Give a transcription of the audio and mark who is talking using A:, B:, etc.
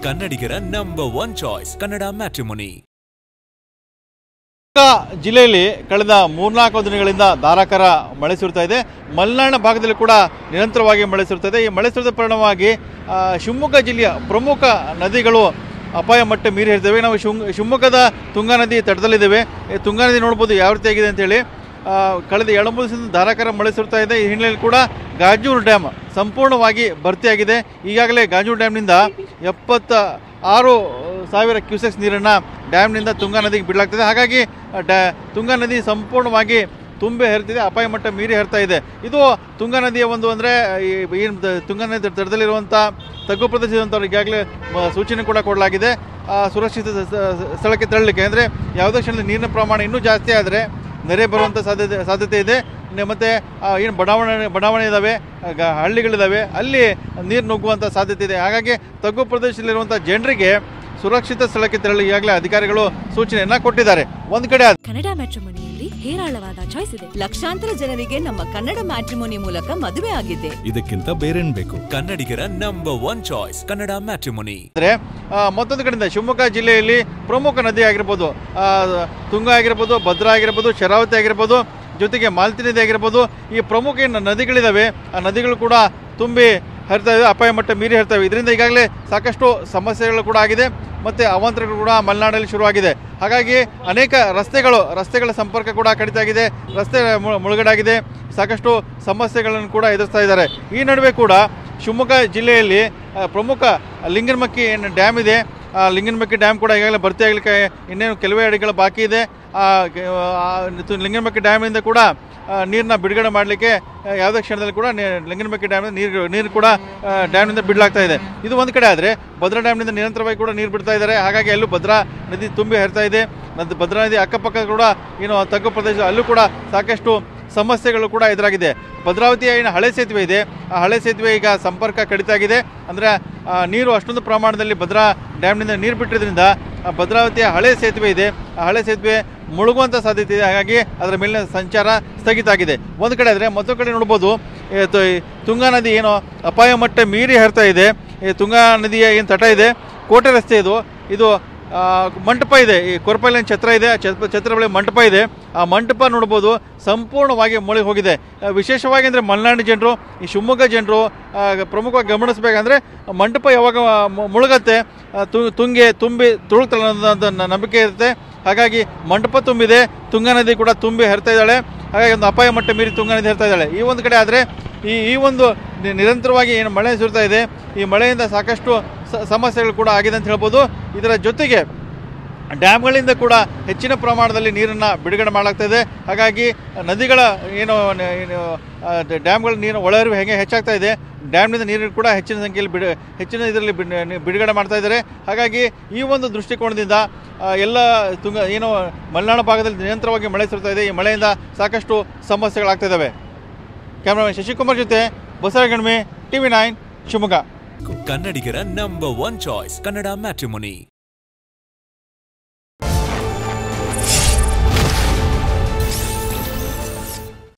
A: ಕನ್ನಡಿಗರ number 1 choice Kannada matrimony.
B: ಜಿಲ್ಲೆಯಲ್ಲಿ ಕಳೆದ 3-4 ದಿನಗಳಿಂದ ಧಾರಾಕಾರ ಮಳೆ ಸುರಿತಾ ಇದೆ. ಮಲೆನಾಡಿನ ಭಾಗದಲ್ಲಿ ಕೂಡ ನಿರಂತರವಾಗಿ ಮಳೆ ಸುರಿತಾ ಇದೆ. ಈ ಮಳೆ ಸುರಿದ ಪರಿಣಾಮವಾಗಿ ಶಿವಮೊಗ್ಗ ಜಿಲ್ಲೆಯ ಪ್ರಮುಖ ನದಿಗಳು ಅಪಾಯ ಮಟ್ಟ ಮೀರಿ ಇರ್ತವೆ. ನಾವು ಶಿವಮೊಗ್ಗದ ತುಂಗಾ ನದಿ ತಟದಲ್ಲಿದ್ದೇವೆ. ತುಂಗಾ ನದಿ ನೋಡ್ಬೋದು ಯಾವ ರೀತಿಯಾಗಿದೆ ಅಂತೇಳಿ. ಕಳೆದ 2-3 ದಿವಸದಿಂದ ಧಾರಾಕಾರ ಮಳೆ ಸುರಿತಾ ಇದೆ. ಈ ಹಿನ್ನೆಲೆಯಲ್ಲಿ ಕೂಡ ಗಾಜೂರು ಡ್ಯಾಮ್ ಸಂಪೂರ್ಣವಾಗಿ ಭರ್ತಿಯಾಗಿದೆ. ಈಗಾಗಲೇ ಗಾಜೂರು ಡ್ಯಾಮ್ನಿಂದ 76,000 ಕ್ಯೂಸೆಕ್ಸ್ ನೀರನ್ನು ಡ್ಯಾಮ್ನಿಂದ ತುಂಗಾ ನದಿಗೆ ಬಿಡಲಾಗ್ತದೆ. ಹಾಗಾಗಿ ತುಂಗಾ ನದಿ ಸಂಪೂರ್ಣವಾಗಿ ತುಂಬಿ ಹರಿತಿದೆ, ಅಪಾಯ ಮಟ್ಟ ಮೀರಿ ಹರಿತಾ ಇದೆ. ಇದು ತುಂಗಾ ನದಿಯ ಒಂದು ಅಂದರೆ ಏನು ತುಂಗಾ ನದಿ ತಟದಲ್ಲಿರುವಂಥ ತಗ್ಗು ಪ್ರದೇಶದಂಥವ್ರು ಈಗಾಗಲೇ ಸೂಚನೆ ಕೂಡ ಕೊಡಲಾಗಿದೆ. ಸುರಕ್ಷಿತ ಸ್ಥಳಕ್ಕೆ ತೆರಳಲಿಕ್ಕೆ, ಅಂದರೆ ಯಾವುದೇ ಕ್ಷಣದಲ್ಲಿ ನೀರಿನ ಪ್ರಮಾಣ ಇನ್ನೂ ಜಾಸ್ತಿ ಆದರೆ ನೆರೆ ಬರುವಂಥ ಸಾಧ್ಯತೆ ಇದೆ. ಮತ್ತು ಏನು ಬಡಾವಣೆ ಇದ್ದಾವೆ, ಹಳ್ಳಿಗಳಿದ್ದಾವೆ, ಅಲ್ಲಿ ನೀರು ನುಗ್ಗುವಂಥ ಸಾಧ್ಯತೆ ಇದೆ. ಹಾಗಾಗಿ ತಗ್ಗು ಪ್ರದೇಶದಲ್ಲಿರುವಂಥ ಜನರಿಗೆ ಸುರಕ್ಷಿತ ಸ್ಥಳಕ್ಕೆ ತೆರಳಿ ಈಗಾಗಲೇ ಅಧಿಕಾರಿಗಳು ಸೂಚನೆಯನ್ನ ಕೊಟ್ಟಿದ್ದಾರೆ. ಒಂದು ಕಡೆ
C: ಕನ್ನಡ ಮ್ಯಾಟ್ರಿಮೋನಿಯಲ್ಲಿ ಹೇರಾಳವಾದ ಚಾಯ್ಸ್ ಇದೆ. ಲಕ್ಷಾಂತರ ಜನರಿಗೆ ನಮ್ಮ ಕನ್ನಡ ಮ್ಯಾಟ್ರಿಮೋನಿ ಮೂಲಕ ಮದುವೆ ಆಗಿದೆ.
A: ಇದಕ್ಕಿಂತ ಬೇರೇನ್ ಬೇಕು? ಕನ್ನಡಿಗರ ನಂಬರ್ 1 ಚಾಯ್ಸ್ ಕನ್ನಡ ಮ್ಯಾಟ್ರಿಮೋನಿ.
B: ಅಂದ್ರೆ ಮತ್ತೊಂದು ಕಡೆಯಿಂದ ಶಿವಮೊಗ್ಗ ಜಿಲ್ಲೆಯಲ್ಲಿ ಪ್ರಮುಖ ನದಿ ಆಗಿರ್ಬೋದು, ತುಂಗಾ ಆಗಿರ್ಬೋದು, ಭದ್ರಾ ಆಗಿರ್ಬೋದು, ಶರಾವತಿ ಆಗಿರ್ಬೋದು, ಜೊತೆಗೆ ಮಾಲ್ತಿ ನದಿ ಆಗಿರ್ಬೋದು, ಈ ಪ್ರಮುಖ ನದಿಗಳಿದಾವೆ. ಆ ನದಿಗಳು ಕೂಡ ತುಂಬಿ ಹರಿತಾ ಇದೆ, ಅಪಾಯ ಮಟ್ಟ ಮೀರಿ ಹರಿತವೆ. ಇದರಿಂದ ಈಗಾಗಲೇ ಸಾಕಷ್ಟು ಸಮಸ್ಯೆಗಳು ಕೂಡ ಆಗಿದೆ ಮತ್ತು ಅವಾಂತರಗಳು ಕೂಡ ಮಲೆನಾಡಲ್ಲಿ ಶುರುವಾಗಿದೆ. ಹಾಗಾಗಿ ಅನೇಕ ರಸ್ತೆಗಳ ಸಂಪರ್ಕ ಕೂಡ ಕಡಿತ ಆಗಿದೆ, ರಸ್ತೆ ಮುಳುಗಡಾಗಿದೆ, ಸಾಕಷ್ಟು ಸಮಸ್ಯೆಗಳನ್ನು ಕೂಡ ಎದುರಿಸ್ತಾ ಇದ್ದಾರೆ. ಈ ನಡುವೆ ಕೂಡ ಶಿವಮೊಗ್ಗ ಜಿಲ್ಲೆಯಲ್ಲಿ ಪ್ರಮುಖ ಲಿಂಗನಮಕ್ಕಿ ಏನು ಡ್ಯಾಮ್ ಇದೆ, ಆ ಲಿಂಗನಮಕ್ಕಿ ಡ್ಯಾಮ್ ಕೂಡ ಈಗಾಗಲೇ ಭರ್ತಿ ಆಗಲಿಕ್ಕೆ ಇನ್ನೇನು ಕೆಲವೇ ಅಡಿಗಳು ಬಾಕಿ ಇದೆ. ಲಿಂಗನಮಕ್ಕಿ ಡ್ಯಾಮಿಂದ ಕೂಡ ನೀರನ್ನ ಬಿಡುಗಡೆ ಮಾಡಲಿಕ್ಕೆ ಯಾವುದೇ ಕ್ಷಣದಲ್ಲಿ ಕೂಡ ಲಿಂಗನಮಕ್ಕಿ ಡ್ಯಾಮ್ ನೀರು ಕೂಡ ಡ್ಯಾಮ್ನಿಂದ ಬಿಡಲಾಗ್ತಾ ಇದೆ. ಇದು ಒಂದು ಕಡೆ ಆದರೆ ಭದ್ರಾ ಡ್ಯಾಮ್ನಿಂದ ನಿರಂತರವಾಗಿ ಕೂಡ ನೀರು ಬಿಡ್ತಾ ಇದ್ದಾರೆ. ಹಾಗಾಗಿ ಅಲ್ಲೂ ಭದ್ರಾ ನದಿ ತುಂಬಿ ಹರಿತಾ ಇದೆ. ಭದ್ರಾ ನದಿ ಅಕ್ಕಪಕ್ಕ ಕೂಡ ಏನು ತಗ್ಗು ಪ್ರದೇಶ, ಅಲ್ಲೂ ಕೂಡ ಸಾಕಷ್ಟು ಸಮಸ್ಯೆಗಳು ಕೂಡ ಎದುರಾಗಿದೆ. ಭದ್ರಾವತಿಯ ಏನು ಹಳೆ ಸೇತುವೆ ಇದೆ, ಆ ಹಳೆ ಸೇತುವೆ ಈಗ ಸಂಪರ್ಕ ಕಡಿತ ಆಗಿದೆ. ಅಂದರೆ ನೀರು ಅಷ್ಟೊಂದು ಪ್ರಮಾಣದಲ್ಲಿ ಭದ್ರಾ ಡ್ಯಾಮ್ನಿಂದ ನೀರು ಬಿಟ್ಟಿರೋದ್ರಿಂದ ಭದ್ರಾವತಿಯ ಹಳೆ ಸೇತುವೆ ಇದೆ, ಆ ಹಳೆ ಸೇತುವೆ ಮುಳುಗುವಂಥ ಸಾಧ್ಯತೆ ಇದೆ. ಹಾಗಾಗಿ ಅದರ ಮೇಲಿನ ಸಂಚಾರ ಸ್ಥಗಿತ ಆಗಿದೆ. ಒಂದು ಕಡೆ ಆದರೆ ಮತ್ತೊಂದು ಕಡೆ ನೋಡ್ಬೋದು, ತುಂಗಾ ನದಿ ಏನು ಅಪಾಯ ಮಟ್ಟ ಮೀರಿ ಹರಿತಾ ಇದೆ. ಈ ತುಂಗಾ ನದಿಯ ಏನು ತಟ ಇದೆ, ಕೋಟೆ ರಸ್ತೆ ಇದು ಮಂಟಪ ಇದೆ, ಈ ಕೊರಪಲ್ಲಿನ ಛತ್ರ ಇದೆ, ಛತ್ರ ಬಳಿ ಮಂಟಪ ಇದೆ. ಆ ಮಂಟಪ ನೋಡ್ಬೋದು ಸಂಪೂರ್ಣವಾಗಿ ಮುಳುಗಿ ಹೋಗಿದೆ. ವಿಶೇಷವಾಗಿ ಅಂದರೆ ಮಲೆನಾಡಿನ ಜನರು, ಈ ಶಿವಮೊಗ್ಗ ಜನರು ಪ್ರಮುಖವಾಗಿ ಗಮನಿಸಬೇಕಂದ್ರೆ ಮಂಟಪ ಯಾವಾಗ ಮುಳುಗತ್ತೆ, ತುಂಬಿ ತುಳುಕ್ತಲ್ಲ ಅನ್ನೋದಂಥ ನಂಬಿಕೆ ಇರುತ್ತೆ. ಹಾಗಾಗಿ ಮಂಟಪ ತುಂಬಿದೆ, ತುಂಗಾ ನದಿ ಕೂಡ ತುಂಬಿ ಹರಿತಾ ಇದ್ದಾಳೆ. ಹಾಗಾಗಿ ಒಂದು ಅಪಾಯ ಮಟ್ಟ ಮೀರಿ ತುಂಗಾ ನದಿ ಹರಿತಾ ಇದ್ದಾಳೆ. ಈ ಒಂದು ಕಡೆ ಆದರೆ ಈ ಒಂದು ನಿರಂತರವಾಗಿ ಏನು ಮಳೆ ಸುರಿತಾ ಇದೆ, ಈ ಮಳೆಯಿಂದ ಸಾಕಷ್ಟು ಸಮಸ್ಯೆಗಳು ಕೂಡ ಆಗಿದೆ ಅಂತ ಹೇಳ್ಬೋದು. ಇದರ ಜೊತೆಗೆ ಡ್ಯಾಮ್ಗಳಿಂದ ಕೂಡ ಹೆಚ್ಚಿನ ಪ್ರಮಾಣದಲ್ಲಿ ನೀರನ್ನು ಬಿಡುಗಡೆ ಮಾಡಲಾಗ್ತಾ ಇದೆ. ಹಾಗಾಗಿ ನದಿಗಳ ಏನು ಡ್ಯಾಮ್ಗಳ ನೀರು ಒಳಹರಿವು ಹೇಗೆ ಹೆಚ್ಚಾಗ್ತಾ ಇದೆ, ಡ್ಯಾಮ್ನಿಂದ ನೀರು ಕೂಡ ಹೆಚ್ಚಿನ ಸಂಖ್ಯೆಯಲ್ಲಿ ಹೆಚ್ಚಿನ ಇದರಲ್ಲಿ ಬಿಡುಗಡೆ ಮಾಡ್ತಾ ಇದ್ದಾರೆ. ಹಾಗಾಗಿ ಈ ಒಂದು ದೃಷ್ಟಿಕೋನದಿಂದ ಎಲ್ಲ ಏನು ಮಲೆನಾಡು ಭಾಗದಲ್ಲಿ ನಿರಂತರವಾಗಿ ಮಳೆ ಸುರಿತಾ ಇದೆ. ಈ ಮಳೆಯಿಂದ ಸಾಕಷ್ಟು ಸಮಸ್ಯೆಗಳಾಗ್ತಾ ಇದ್ದಾವೆ. ಕ್ಯಾಮ್ರಾಮನ್ ಶಶಿಕುಮಾರ್ ಜೊತೆ ಬಸವಗಣ್ಮೆ, TV9 ಶಿವಮೊಗ್ಗ.
A: ಕನ್ನಡಿಗರ ನಂಬರ್ 1 ಚಾಯ್ಸ್ ಕನ್ನಡ ಮ್ಯಾಟ್ರಿಮೋನಿ.